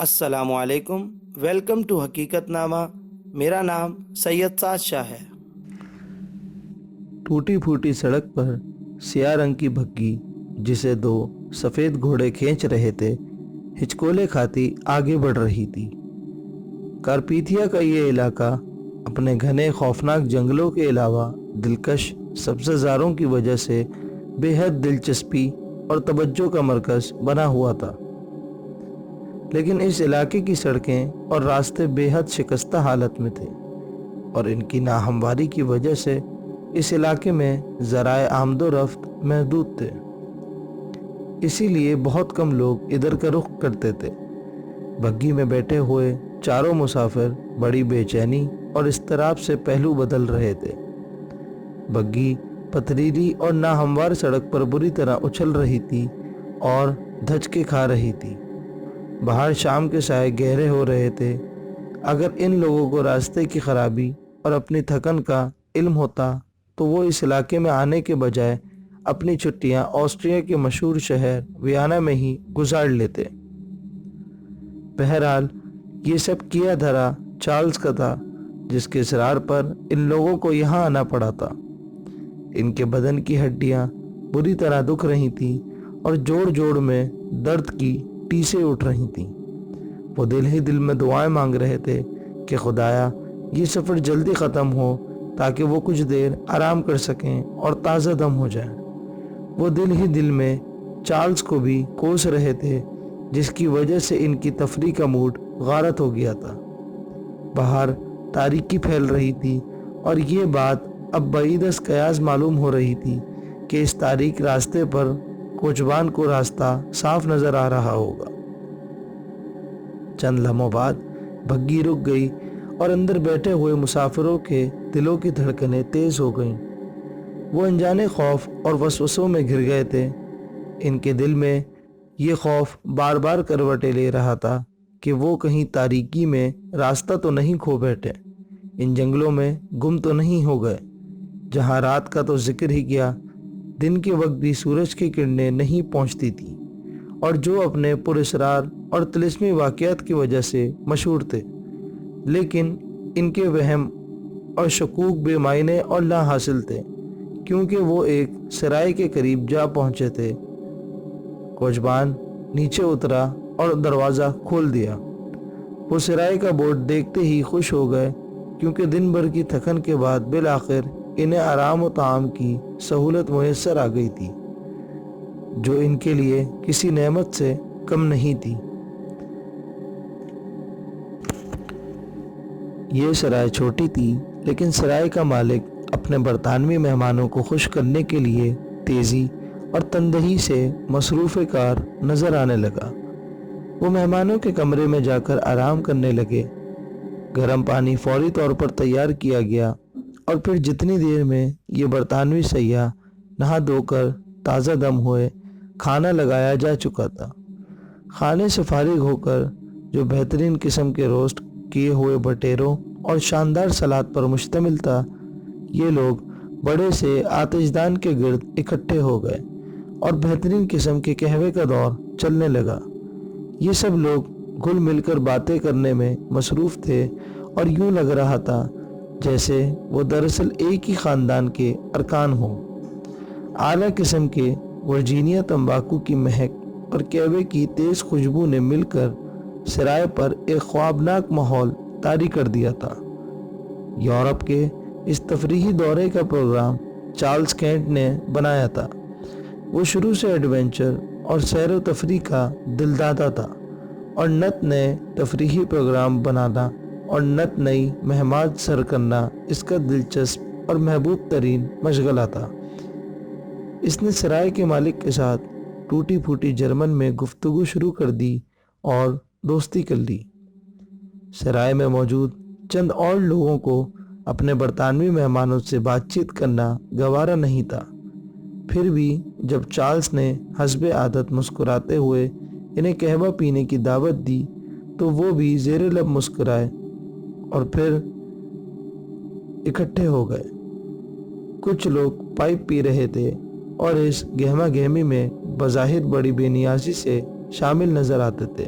السلام علیکم، welcome to حقیقت نامہ۔ میرا نام سید سعد شاہ ہے۔ ٹوٹی پھوٹی سڑک پر سیاہ رنگ کی بھگی، جسے دو سفید گھوڑے کھینچ رہے تھے، ہچکولے کھاتی آگے بڑھ رہی تھی۔ کارپیتھیا کا یہ علاقہ اپنے گھنے خوفناک جنگلوں کے علاوہ دلکش سبززاروں کی وجہ سے بے حد دلچسپی اور توجہ کا مرکز بنا ہوا تھا، لیکن اس علاقے کی سڑکیں اور راستے بے حد شکستہ حالت میں تھے، اور ان کی ناہمواری کی وجہ سے اس علاقے میں ذرائع آمد و رفت محدود تھے۔ اسی لیے بہت کم لوگ ادھر کا رخ کرتے تھے۔ بگھی میں بیٹھے ہوئے چاروں مسافر بڑی بے چینی اور اضطراب سے پہلو بدل رہے تھے۔ بگھی پتھریلی اور ناہموار سڑک پر بری طرح اچھل رہی تھی اور دھچکے کھا رہی تھی۔ باہر شام کے سائے گہرے ہو رہے تھے۔ اگر ان لوگوں کو راستے کی خرابی اور اپنی تھکن کا علم ہوتا تو وہ اس علاقے میں آنے کے بجائے اپنی چھٹیاں آسٹریا کے مشہور شہر ویانا میں ہی گزار لیتے۔ بہرحال یہ سب کیا دھرا چارلز کا تھا، جس کے اصرار پر ان لوگوں کو یہاں آنا پڑا تھا۔ ان کے بدن کی ہڈیاں بری طرح دکھ رہی تھیں اور جوڑ جوڑ میں درد کی ٹیسیں اٹھ رہی تھیں۔ وہ دل ہی دل میں دعائیں مانگ رہے تھے کہ خدایا یہ سفر جلدی ختم ہو تاکہ وہ کچھ دیر آرام کر سکیں اور تازہ دم ہو جائیں۔ وہ دل ہی دل میں چارلز کو بھی کوس رہے تھے، جس کی وجہ سے ان کی تفریح کا موڈ غارت ہو گیا تھا۔ باہر تاریکی پھیل رہی تھی اور یہ بات اب بعید از قیاس معلوم ہو رہی تھی کہ اس تاریک راستے پر کوچبان کو راستہ صاف نظر آ رہا ہوگا۔ چند لمحوں بعد بگھی رک گئی اور اندر بیٹھے ہوئے مسافروں کے دلوں کی دھڑکنیں تیز ہو گئیں۔ وہ انجانے خوف اور وسوسوں میں گھر گئے تھے۔ ان کے دل میں یہ خوف بار بار کروٹیں لے رہا تھا کہ وہ کہیں تاریکی میں راستہ تو نہیں کھو بیٹھے، ان جنگلوں میں گم تو نہیں ہو گئے۔ جہاں رات کا تو ذکر ہی کیا، دن کے وقت بھی سورج کی کرنیں نہیں پہنچتی تھیں، اور جو اپنے پراسرار اور طلسمی واقعات کی وجہ سے مشہور تھے، لیکن ان کے وہم اور شکوک بے معنی اور لا حاصل تھے، کیونکہ وہ ایک سرائے کے قریب جا پہنچے تھے۔ کوچبان نیچے اترا اور دروازہ کھول دیا۔ وہ سرائے کا بورڈ دیکھتے ہی خوش ہو گئے، کیونکہ دن بھر کی تھکن کے بعد بالآخر انہیں آرام و طعام کی سہولت میسر آ گئی تھی، جو ان کے لیے کسی نعمت سے کم نہیں تھی۔ یہ سرائے چھوٹی تھی، لیکن سرائے کا مالک اپنے برطانوی مہمانوں کو خوش کرنے کے لیے تیزی اور تندہی سے مصروف کار نظر آنے لگا۔ وہ مہمانوں کے کمرے میں جا کر آرام کرنے لگے۔ گرم پانی فوری طور پر تیار کیا گیا، اور پھر جتنی دیر میں یہ برطانوی سیاح نہا دھو کر تازہ دم ہوئے، کھانا لگایا جا چکا تھا۔ کھانے سے فارغ ہو کر جو بہترین قسم کے روسٹ کیے ہوئے بٹیروں اور شاندار سلاد پر مشتمل تھا، یہ لوگ بڑے سے آتش دان کے گرد اکٹھے ہو گئے اور بہترین قسم کے قہوے کا دور چلنے لگا۔ یہ سب لوگ گھل مل کر باتیں کرنے میں مصروف تھے، اور یوں لگ رہا تھا جیسے وہ دراصل ایک ہی خاندان کے ارکان ہوں۔ اعلیٰ قسم کے ورجینیا تمباکو کی مہک اور قہوے کی تیز خوشبو نے مل کر سرائے پر ایک خوابناک ماحول طاری کر دیا تھا۔ یورپ کے اس تفریحی دورے کا پروگرام چارلز کینٹ نے بنایا تھا۔ وہ شروع سے ایڈونچر اور سیر و تفریح کا دلدادہ تھا، اور نت نئے تفریحی پروگرام بنانا اور نت نئی مہمات سر کرنا اس کا دلچسپ اور محبوب ترین مشغلہ تھا۔ اس نے سرائے کے مالک کے ساتھ ٹوٹی پھوٹی جرمن میں گفتگو شروع کر دی اور دوستی کر لی۔ سرائے میں موجود چند اور لوگوں کو اپنے برطانوی مہمانوں سے بات چیت کرنا گوارا نہیں تھا۔ پھر بھی جب چارلز نے حسب عادت مسکراتے ہوئے انہیں قہوہ پینے کی دعوت دی تو وہ بھی زیر لب مسکرائے اور پھر اکٹھے ہو گئے۔ کچھ لوگ پائپ پی رہے تھے اور اس گہما گہمی میں بظاہر بڑی بے نیازی سے شامل نظر آتے تھے۔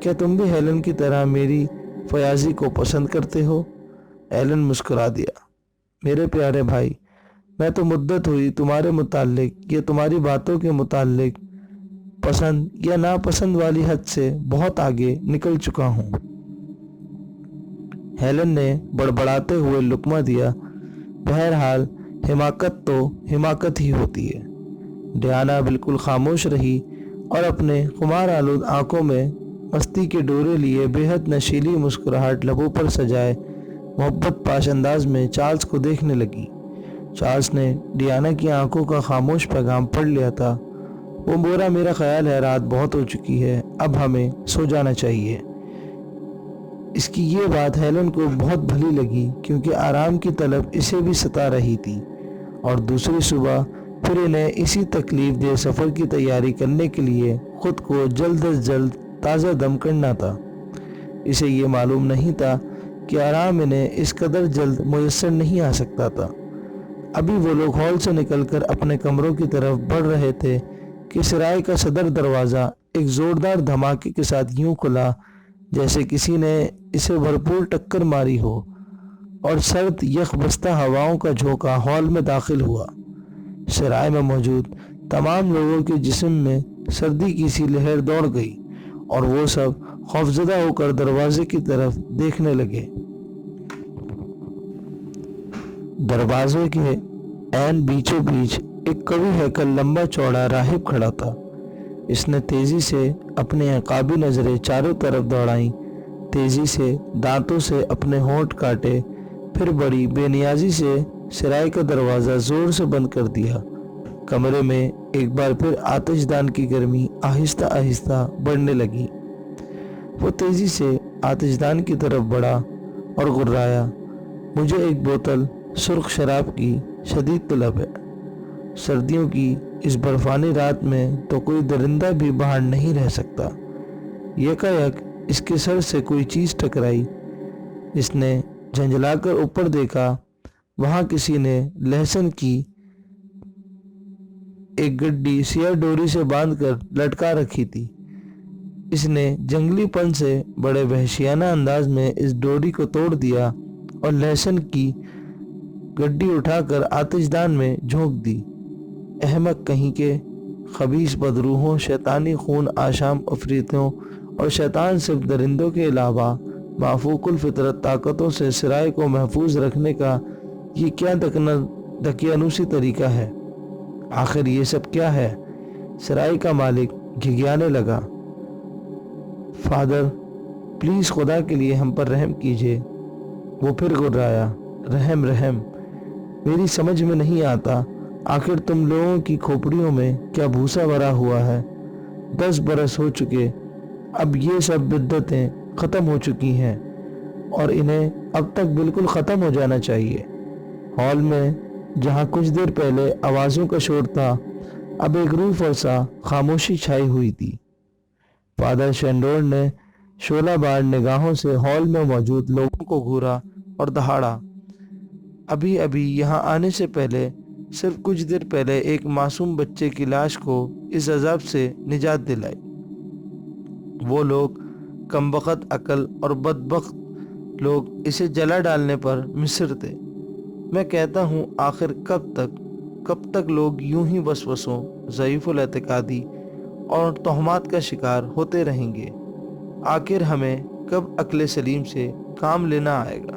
کیا تم بھی ہیلن کی طرح میری فیاضی کو پسند کرتے ہو؟ ایلن مسکرا دیا۔ میرے پیارے بھائی، میں تو مدت ہوئی تمہارے متعلق یا تمہاری باتوں کے متعلق پسند یا ناپسند والی حد سے بہت آگے نکل چکا ہوں۔ ہیلن نے بڑبڑاتے ہوئے لقمہ دیا۔ بہرحال حماقت تو حماقت ہی ہوتی ہے۔ ڈیانا بالکل خاموش رہی اور اپنے خمار آلود آنکھوں میں مستی کے ڈورے لیے بے حد نشیلی مسکراہٹ لبوں پر سجائے محبت پاش انداز میں چارلز کو دیکھنے لگی۔ چارلز نے ڈیانا کی آنکھوں کا خاموش پیغام پڑھ لیا تھا۔ وہ بورا، میرا خیال ہے رات بہت ہو چکی ہے، اب ہمیں سو جانا چاہیے۔ اس کی یہ بات ہیلن کو بہت بھلی لگی کیونکہ آرام کی طلب اسے بھی ستا رہی تھی اور دوسری صبح پھر انہیں اسی تکلیف دہ سفر کی تیاری کرنے کے لیے خود کو جلد از جلد تازہ دم کرنا تھا۔ اسے یہ معلوم نہیں تھا کہ آرام انہیں اس قدر جلد میسر نہیں آ سکتا تھا۔ ابھی وہ لوگ ہال سے نکل کر اپنے کمروں کی طرف بڑھ رہے تھے کہ سرائے کا صدر دروازہ ایک زوردار دھماکے کے ساتھ یوں کھلا جیسے کسی نے اسے بھرپور ٹکر ماری ہو، اور سرد یخ بستہ ہواؤں کا جھونکا ہال میں داخل ہوا۔ سرائے میں موجود تمام لوگوں کے جسم میں سردی کی سی لہر دوڑ گئی اور وہ سب خوفزدہ ہو کر دروازے کی طرف دیکھنے لگے۔ دروازے کے عین بیچوں بیچ ایک قوی ہیکل لمبا چوڑا راہب کھڑا تھا۔ اس نے تیزی سے اپنی عقابی نظریں چاروں طرف دوڑائیں، تیزی سے دانتوں سے اپنے ہونٹ کاٹے، پھر بڑی بے نیازی سے سرائے کا دروازہ زور سے بند کر دیا۔ کمرے میں ایک بار پھر آتش دان کی گرمی آہستہ آہستہ بڑھنے لگی۔ وہ تیزی سے آتش دان کی طرف بڑھا اور گررایا، مجھے ایک بوتل سرخ شراب کی شدید طلب ہے۔ سردیوں کی اس برفانی رات میں تو کوئی درندہ بھی باہر نہیں رہ سکتا۔ یکایک اس کے سر سے کوئی چیز ٹکرائی۔ اس نے جھنجھلا کر اوپر دیکھا، وہاں کسی نے لہسن کی ایک گڈی سیاہ ڈوری سے باندھ کر لٹکا رکھی تھی۔ اس نے جنگلی پن سے بڑے وحشیانہ انداز میں اس ڈوری کو توڑ دیا اور لہسن کی گڈی اٹھا کر آتش دان میں جھونک دی۔ احمق کہیں کے، خبیث بدروحوں، شیطانی خون آشام افریتوں اور شیطان صرف درندوں کے علاوہ مافوق الفطرت طاقتوں سے سرائے کو محفوظ رکھنے کا یہ کیا دقیانوسی طریقہ ہے؟ آخر یہ سب کیا ہے؟ سرائے کا مالک گھگیانے لگا۔ فادر، پلیز خدا کے لیے ہم پر رحم کیجیے۔ وہ پھر گررایا، رحم رحم، میری سمجھ میں نہیں آتا آخر تم لوگوں کی کھوپڑیوں میں کیا بھوسا بھرا ہوا ہے۔ 10 برس ہو چکے، اب یہ سب بدعتیں ختم ہو چکی ہیں اور انہیں اب تک بالکل ختم ہو جانا چاہیے۔ ہال میں جہاں کچھ دیر پہلے آوازوں کا شور تھا، اب ایک روح فرسا خاموشی چھائی ہوئی تھی۔ فادر شینڈور نے شعلہ بار نگاہوں سے ہال میں موجود لوگوں کو گھورا اور دہاڑا، ابھی ابھی یہاں آنے سے پہلے، صرف کچھ دیر پہلے ایک معصوم بچے کی لاش کو اس عذاب سے نجات دلائی۔ وہ لوگ، کمبخت عقل اور بدبخت لوگ اسے جلا ڈالنے پر مصر تھے۔ میں کہتا ہوں آخر کب تک لوگ یوں ہی وسوسوں، ضعیف الاعتقادی اور تہمات کا شکار ہوتے رہیں گے؟ آخر ہمیں کب عقل سلیم سے کام لینا آئے گا؟